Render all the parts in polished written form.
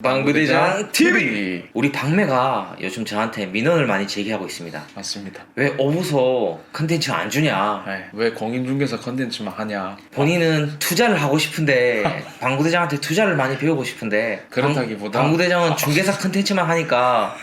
방구대장 TV! 우리 박매가 요즘 저한테 민원을 많이 제기하고 있습니다. 맞습니다. 왜 오부소 컨텐츠 안 주냐? 에이, 왜 공인중개사 컨텐츠만 하냐? 본인은 투자를 하고 싶은데 방구대장한테 투자를 많이 배우고 싶은데 그렇다기보다 방구대장은 중개사 컨텐츠만 하니까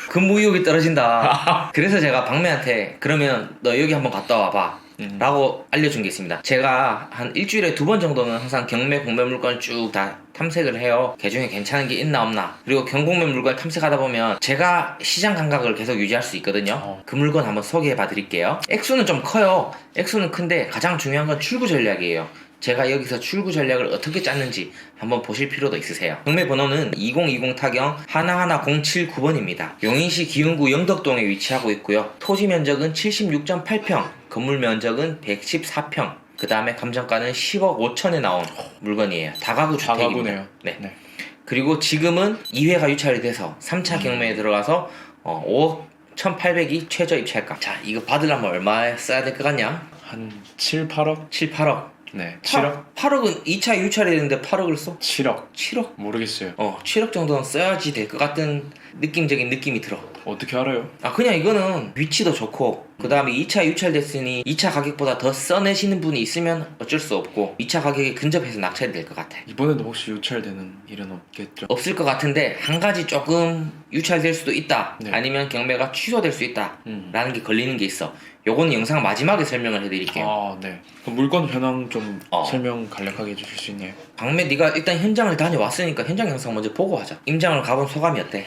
근무 의욕이 떨어진다. 그래서 제가 박매한테 그러면 너 여기 한번 갔다 와봐 라고 알려준 게 있습니다. 제가 한 일주일에 2번 정도는 항상 경매 공매 물건 쭉 다 탐색을 해요. 개중에 괜찮은 게 있나 없나. 그리고 경공매 물건 탐색하다 보면 제가 시장 감각을 계속 유지할 수 있거든요. 그 물건 한번 소개해 봐 드릴게요. 액수는 좀 커요. 액수는 큰데 가장 중요한 건 출구 전략이에요. 제가 여기서 출구 전략을 어떻게 짰는지 한번 보실 필요도 있으세요. 경매 번호는 2020 타경 11079번입니다. 용인시 기흥구 영덕동에 위치하고 있고요. 토지 면적은 76.8평, 건물 면적은 114평, 그 다음에 감정가는 10억 5천에 나온 물건이에요. 다가구 주택입니다. 다가구네요. 네. 그리고 지금은 2회가 유찰이 돼서 3차 경매에 들어가서 5억 1800이 최저 입찰가. 자, 이거 받으려면 얼마 써야 될 것 같냐? 한 7, 8억? 7, 8억. 네, 7억? 8억은 2차 유찰이 되는데 8억을 써? 7억. 7억? 모르겠어요. 7억 정도는 써야지 될 것 같은 느낌적인 느낌이 들어. 어떻게 알아요? 그냥 이거는 위치도 좋고, 그 다음에 2차 유찰됐으니 2차 가격보다 더 써내시는 분이 있으면 어쩔 수 없고 2차 가격에 근접해서 낙찰이 될 것 같아. 이번에도 혹시 유찰되는 일은 없겠죠? 없을 것 같은데 한 가지 조금 유찰될 수도 있다. 네. 아니면 경매가 취소될 수 있다. 라는 게 걸리는 게 있어. 요거는 영상 마지막에 설명을 해드릴게요. 아, 네. 그럼 물건 현황 좀 어. 설명 간략하게 해주실 수 있나요? 박매 네가 일단 현장을 다녀왔으니까 현장 영상 먼저 보고 하자. 임장을 가본 소감이 어때?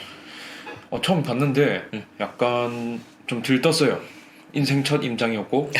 처음 봤는데 약간 좀 들떴어요. 인생 첫 임장이었고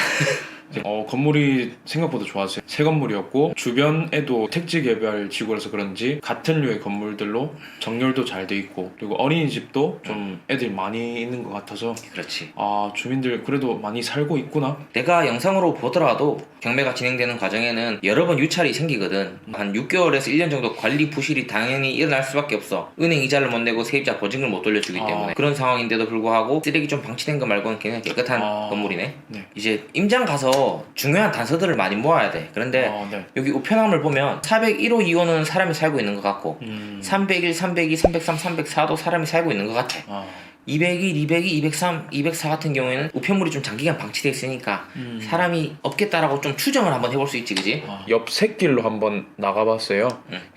건물이 생각보다 좋았어요. 새 건물이었고 주변에도 택지 개발 지구라서 그런지 같은 류의 건물들로 정렬도 잘 돼 있고, 그리고 어린이집도 좀 애들 많이 있는 것 같아서 그렇지. 주민들 그래도 많이 살고 있구나. 내가 영상으로 보더라도 경매가 진행되는 과정에는 여러 번 유찰이 생기거든. 한 6개월에서 1년 정도 관리 부실이 당연히 일어날 수밖에 없어. 은행 이자를 못 내고 세입자 보증을 못 돌려주기 때문에. 그런 상황인데도 불구하고 쓰레기 좀 방치된 거 말고는 굉장히 깨끗한 건물이네. 네. 이제 임장 가서 중요한 단서들을 많이 모아야 돼. 그런데 네. 여기 우편함을 보면 401호 2호는 사람이 살고 있는 것 같고 301, 302, 303, 304도 사람이 살고 있는 것 같아. 201, 202, 203, 204 같은 경우에는 우편물이 좀 장기간 방치돼 있으니까 사람이 없겠다라고 좀 추정을 한번 해볼 수 있지, 그지? 옆 샛길로 한번 나가봤어요.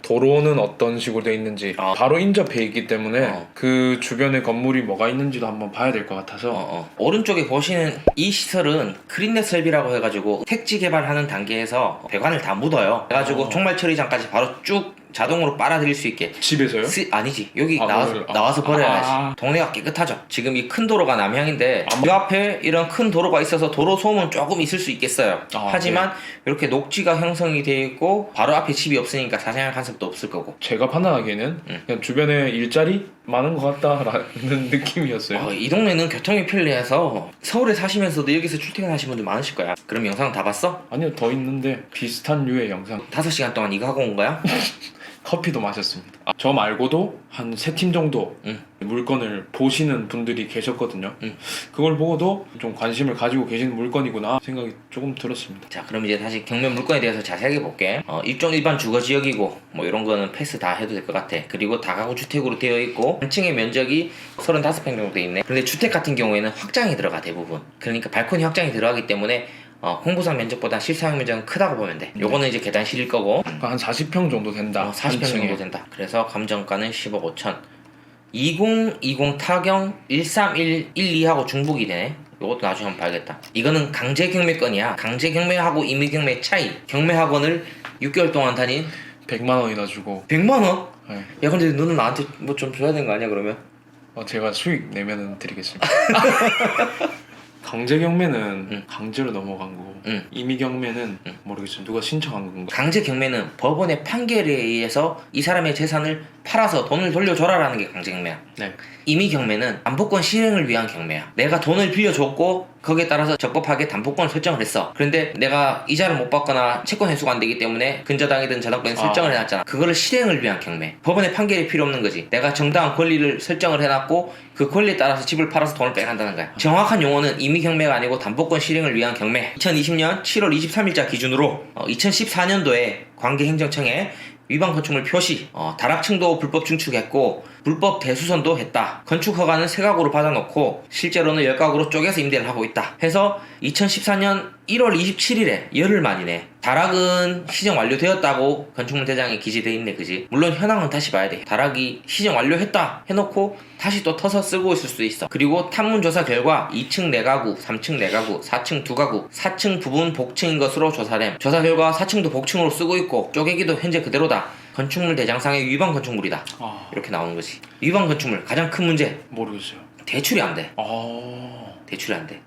도로는 어떤 식으로 돼 있는지 바로 인접해 있기 때문에 그 주변에 건물이 뭐가 있는지도 한번 봐야 될 것 같아서 오른쪽에 보시는 이 시설은 크린넷 설비라고 해가지고 택지 개발하는 단계에서 배관을 다 묻어요. 그래가지고 종말 처리장까지 바로 쭉 자동으로 빨아들일 수 있게. 집에서요? 아니지, 여기 그걸, 나와서 버려야지. 동네가 깨끗하죠. 지금 이 큰 도로가 남향인데 그 앞에 이런 큰 도로가 있어서 도로 소음은 조금 있을 수 있겠어요. 하지만 이렇게 녹지가 형성이 되어 있고 바로 앞에 집이 없으니까 사생활 간섭도 없을 거고. 제가 판단하기에는 그냥 주변에 일자리 많은 것 같다라는 느낌이었어요. 이 동네는 교통이 편리해서 서울에 사시면서도 여기서 출퇴근하시는 분들 많으실 거야. 그럼 영상 다 봤어? 아니요, 더 있는데 비슷한 류의 영상. 5시간 동안 이거 하고 온 거야? 커피도 마셨습니다. 저 말고도 한 3팀 정도 물건을 보시는 분들이 계셨거든요. 그걸 보고도 좀 관심을 가지고 계시는 물건이구나 생각이 조금 들었습니다. 자, 그럼 이제 다시 경매 물건에 대해서 자세하게 볼게. 일종 일반 주거지역이고 뭐 이런 거는 패스 다 해도 될 것 같아. 그리고 다가구 주택으로 되어 있고 한 층의 면적이 35평 정도 돼 있네. 그런데 주택 같은 경우에는 확장이 들어가 대부분. 그러니까 발코니 확장이 들어가기 때문에 홍보상 면적보다 실사용 면적은 크다고 보면 돼. 요거는 이제 계단실일 거고 한 40평 정도 된다. 40평 정도 된다. 그래서 감정가는 10억 5천. 2020 타경 13112하고 중복이 되네. 요것도 나중에 한번 봐야겠다. 이거는 강제 경매건이야. 강제 경매하고 임의 경매 차이. 경매학원을 6개월 동안 다닌 100만 원이나 주고. 100만 원? 네. 야, 근데 너는 나한테 뭐 좀 줘야 되는 거 아니야 그러면? 제가 수익 내면은 드리겠습니다. 강제 경매는 강제로 넘어간 거고 임의 경매는 모르겠어요. 누가 신청한 건가? 강제 경매는 법원의 판결에 의해서 이 사람의 재산을 팔아서 돈을 돌려줘라라는 게 강제 경매야. 네. 임의 경매는 담보권 실행을 위한 경매야. 내가 돈을 빌려줬고 거기에 따라서 적법하게 담보권을 설정을 했어. 그런데 내가 이자를 못 받거나 채권 회수가 안 되기 때문에 근저당이든 저당권 설정을 해놨잖아. 그거를 실행을 위한 경매. 법원의 판결이 필요 없는 거지. 내가 정당한 권리를 설정을 해놨고 그 권리에 따라서 집을 팔아서 돈을 빼간다는 거야. 정확한 용어는 임의 경매가 아니고 담보권 실행을 위한 경매. 2020년 7월 23일자 기준으로 2014년도에 관계행정청에 위반 건축물 표시, 다락층도 불법 증축했고 불법 대수선도 했다. 건축 허가는 3가구로 받아놓고 실제로는 10가구로 쪼개서 임대를 하고 있다. 해서 2014년 1월 27일에 열흘 만이네. 다락은 시정 완료되었다고 건축물 대장에 기재돼 있네, 그지? 물론 현황은 다시 봐야 돼. 다락이 시정 완료했다 해놓고 다시 또 터서 쓰고 있을 수도 있어. 그리고 탐문 조사 결과 2층 4가구, 3층 4가구, 4층 2가구, 4층 부분 복층인 것으로 조사됨. 조사 결과 4층도 복층으로 쓰고 있고 쪼개기도 현재 그대로다. 건축물 대장상의 위반 건축물이다. 이렇게 나오는 거지. 위반 건축물 가장 큰 문제. 모르겠어요. 대출이 안 돼. 아, 대출이 안 돼.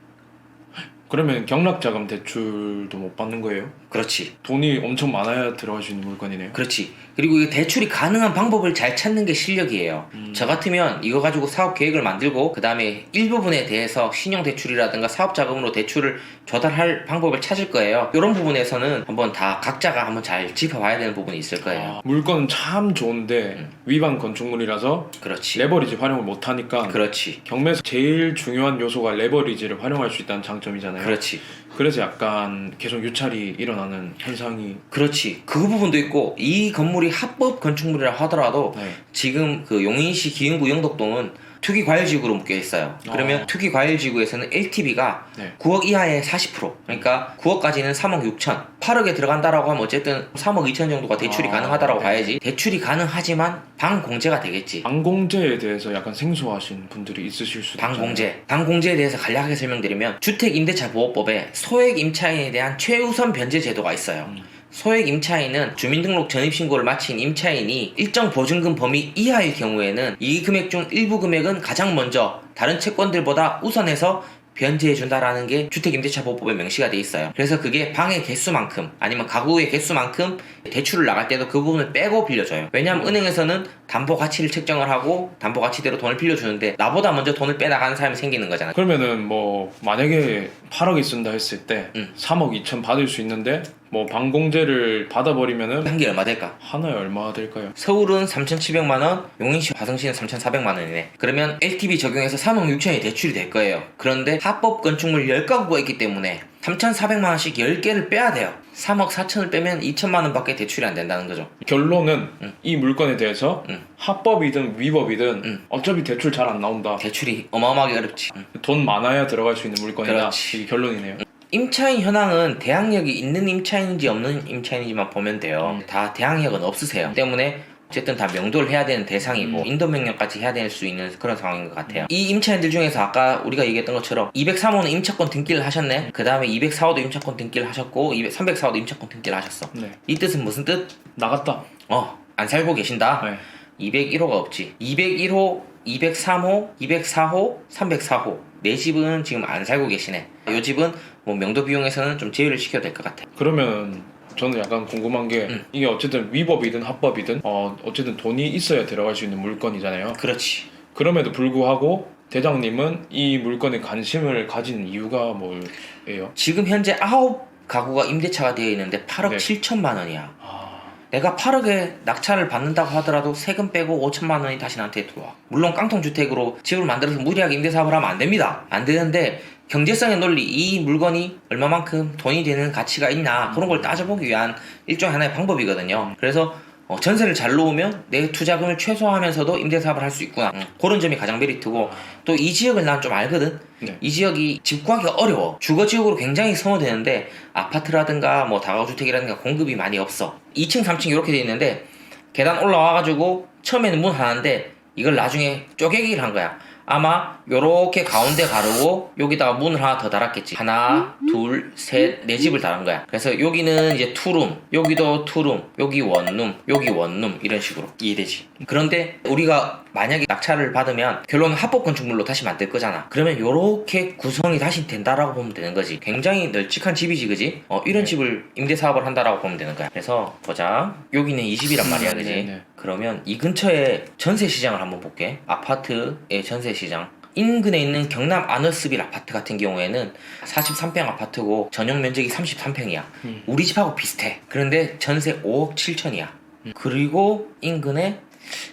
그러면 경락자금 대출도 못 받는 거예요? 그렇지. 돈이 엄청 많아야 들어갈 수 있는 물건이네요. 그렇지. 그리고 이 대출이 가능한 방법을 잘 찾는 게 실력이에요. 저 같으면 이거 가지고 사업 계획을 만들고 그 다음에 일부분에 대해서 신용대출이라든가 사업자금으로 대출을 조달할 방법을 찾을 거예요. 이런 부분에서는 한번 다 각자가 한번 잘 짚어봐야 되는 부분이 있을 거예요. 물건은 참 좋은데 위반 건축물이라서 그렇지. 레버리지 활용을 못하니까 그렇지. 경매에서 제일 중요한 요소가 레버리지를 활용할 수 있다는 장점이잖아요. 그렇지. 그래서 약간 계속 유찰이 일어나는 현상이. 그렇지. 그 부분도 있고 이 건물이 합법 건축물이라 하더라도 네. 지금 그 용인시 기흥구 영덕동은 투기과열지구로 묶여 있어요. 그러면 투기과열지구에서는 LTV가 네. 9억 이하의 40%, 그러니까 9억까지는 3억 6천, 8억에 들어간다라고 하면 어쨌든 3억 2천 정도가 대출이 가능하다라고 네. 봐야지. 대출이 가능하지만 방공제가 되겠지. 방공제에 대해서 약간 생소하신 분들이 있으실 수도 있잖아요. 방공제에 대해서 간략하게 설명드리면 주택임대차보호법에 소액 임차인에 대한 최우선 변제 제도가 있어요. 소액 임차인은 주민등록 전입신고를 마친 임차인이 일정 보증금 범위 이하일 경우에는 이 금액 중 일부 금액은 가장 먼저 다른 채권들보다 우선해서 변제해준다라는 게 주택임대차보호법에 명시가 돼 있어요. 그래서 그게 방의 개수만큼 아니면 가구의 개수만큼 대출을 나갈 때도 그 부분을 빼고 빌려줘요. 왜냐하면 은행에서는 담보 가치를 책정을 하고 담보 가치대로 돈을 빌려주는데 나보다 먼저 돈을 빼나가는 사람이 생기는 거잖아. 그러면은 뭐 만약에 8억이 쓴다 했을 때 3억 2천 받을 수 있는데 뭐 방공제를 받아버리면은 한 개 얼마 될까? 하나에 얼마 될까요? 서울은 3,700만원, 용인시, 화성시는 3,400만원이네. 그러면 LTV 적용해서 3억 6천이 대출이 될 거예요. 그런데 합법 건축물 10가구가 있기 때문에 3,400만원씩 10개를 빼야 돼요. 3억 4천을 빼면 2천만원 밖에 대출이 안 된다는 거죠. 결론은 이 물건에 대해서 합법이든 위법이든 어차피 대출 잘 안 나온다. 대출이 어마어마하게 어렵지. 돈 많아야 들어갈 수 있는 물건이다. 그렇지. 이게 결론이네요. 임차인 현황은 대항력이 있는 임차인인지 없는 임차인인지만 보면 돼요. 다 대항력은 없으세요. 때문에 어쨌든 다 명도를 해야 되는 대상이고 인도 명령까지 해야 될 수 있는 그런 상황인 것 같아요. 이 임차인들 중에서 아까 우리가 얘기했던 것처럼 203호는 임차권 등기를 하셨네. 그 다음에 204호도 임차권 등기를 하셨고 304호도 임차권 등기를 하셨어. 네. 이 뜻은 무슨 뜻? 나갔다. 안 살고 계신다. 네. 201호가 없지. 201호, 203호, 204호, 304호 네 집은 지금 안 살고 계시네. 이 집은 뭐 명도 비용에서는 좀 제외를 시켜야 될 것 같아. 그러면 저는 약간 궁금한 게 이게 어쨌든 위법이든 합법이든 어쨌든 돈이 있어야 들어갈 수 있는 물건이잖아요. 그렇지. 그럼에도 불구하고 대장님은 이 물건에 관심을 가진 이유가 뭐예요? 지금 현재 9가구가 임대차가 되어 있는데 8억 네. 7천만 원이야. 내가 8억에 낙찰을 받는다고 하더라도 세금 빼고 5천만 원이 다시 나한테 들어와. 물론 깡통주택으로 집을 만들어서 무리하게 임대사업을 하면 안 됩니다. 안 되는데 경제성의 논리, 이 물건이 얼마만큼 돈이 되는 가치가 있나 그런 걸 따져보기 위한 일종의 하나의 방법이거든요. 그래서 전세를 잘 놓으면 내 투자금을 최소화하면서도 임대사업을 할 수 있구나. 그런 점이 가장 메리트고 또 이 지역을 난 좀 알거든. 네. 이 지역이 집 구하기가 어려워. 주거지역으로 굉장히 선호되는데 아파트라든가 뭐 다가구주택이라든가 공급이 많이 없어. 2층 3층 이렇게 돼 있는데 계단 올라와가지고 처음에는 문 하나인데 이걸 나중에 쪼개기를 한 거야. 아마 요렇게 가운데 가르고 여기다가 문을 하나 더 달았겠지. 하나, 둘, 셋, 네 집을 달은 거야. 그래서 여기는 이제 투룸, 여기도 투룸, 여기 원룸, 여기 원룸 이런 식으로 이해되지. 그런데 우리가 만약에 낙찰을 받으면 결론은 합법 건축물로 다시 만들 거잖아. 그러면 요렇게 구성이 다시 된다라고 보면 되는 거지. 굉장히 널찍한 집이지, 그지? 이런 집을 임대 사업을 한다라고 보면 되는 거야. 그래서 보자. 여기는 이 집이란 말이야, 그지? 네. 그러면 이 근처에 전세 시장을 한번 볼게. 아파트의 전세 시장. 인근에 있는 경남 아너스빌 아파트 같은 경우에는 43평 아파트고 전용 면적이 33평이야. 우리 집하고 비슷해. 그런데 전세 5억 7천이야. 그리고 인근에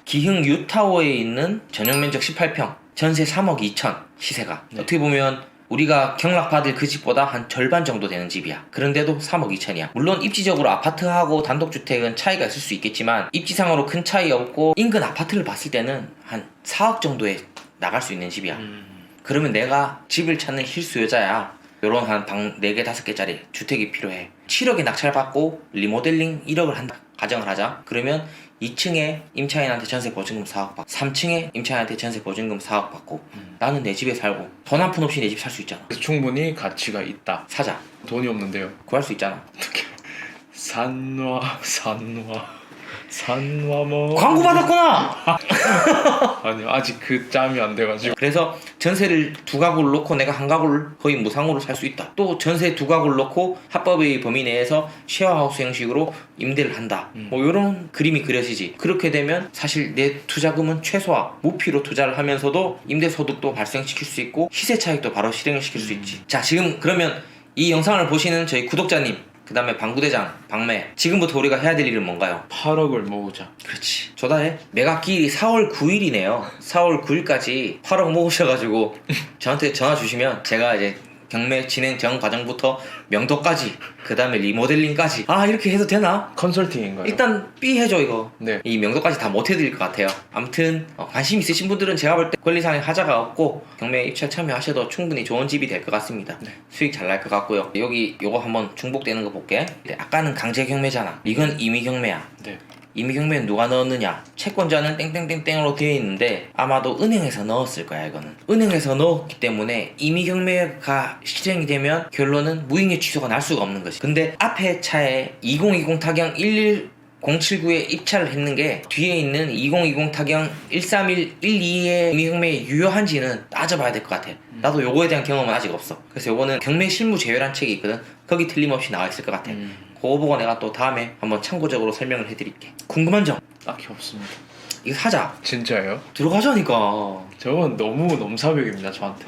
기흥 유타워에 있는 전용 면적 18평, 전세 3억 2천 시세가. 어떻게 보면 우리가 경락받을 그 집보다 한 절반 정도 되는 집이야. 그런데도 3억 2천이야. 물론 입지적으로 아파트하고 단독주택은 차이가 있을 수 있겠지만 입지상으로 큰 차이 없고 인근 아파트를 봤을 때는 한 4억 정도에 나갈 수 있는 집이야. 그러면 내가 집을 찾는 실수요자야. 요런 한 방 4개 5개짜리 주택이 필요해. 7억에 낙찰받고 리모델링 1억을 한다 가정을 하자. 그러면 2층에 임차인한테 전세 보증금 4억 받고 3층에 임차인한테 전세 보증금 4억 받고 나는 내 집에 살고 돈 한 푼 없이 내 집 살 수 있잖아. 그래서 충분히 가치가 있다. 사자. 돈이 없는데요. 구할 수 있잖아. 산화 뭐 광고 받았구나. 아니 아직 그 짬이 안 돼가지고. 그래서 전세를 2가구를 놓고 내가 한 가구를 거의 무상으로 살 수 있다. 또 전세 2가구를 놓고 합법의 범위 내에서 쉐어하우스 형식으로 임대를 한다. 뭐 이런 그림이 그려지지. 그렇게 되면 사실 내 투자금은 최소화, 무피로 투자를 하면서도 임대소득도 발생시킬 수 있고 시세 차익도 바로 실행을 시킬 수 있지. 자, 지금 그러면 이 영상을 보시는 저희 구독자님, 그 다음에 방구대장, 방매, 지금부터 우리가 해야 될 일은 뭔가요? 8억을 모으자. 그렇지. 조달해. 매각기일이 4월 9일이네요. 4월 9일까지 8억 모으셔가지고 저한테 전화 주시면 제가 이제 경매 진행 전 과정부터 명도까지, 그 다음에 리모델링까지. 아, 이렇게 해도 되나? 컨설팅인가요? 일단 B 해줘 이거. 네. 이 명도까지 다 못 해드릴 것 같아요. 아무튼 관심 있으신 분들은 제가 볼 때 권리상의 하자가 없고 경매 입찰 참여하셔도 충분히 좋은 집이 될 것 같습니다. 네. 수익 잘 날 것 같고요. 여기 요거 한번 중복되는 거 볼게. 아까는 강제 경매잖아. 이건 임의 경매야. 네. 임의 경매는 누가 넣었느냐? 채권자는 땡땡땡땡으로 되어 있는데 아마도 은행에서 넣었을 거야. 이거는 은행에서 넣었기 때문에 임의 경매가 실행이 되면 결론은 무익률 취소가 날 수가 없는 것이. 근데 앞에 차에 2020 타경 11079에 입찰을 했는 게 뒤에 있는 2020 타경 13112의 임의 경매에 유효한지는 따져봐야 될 것 같아. 나도 요거에 대한 경험은 아직 없어. 그래서 요거는 경매 실무 제외란 책이 있거든. 거기 틀림없이 나와 있을 것 같아. 그거 보고 내가 또 다음에 한번 참고적으로 설명을 해드릴게. 궁금한 점 딱히 없습니다. 이거 사자. 진짜요? 들어가자니까. 저건 너무 넘사벽입니다 저한테.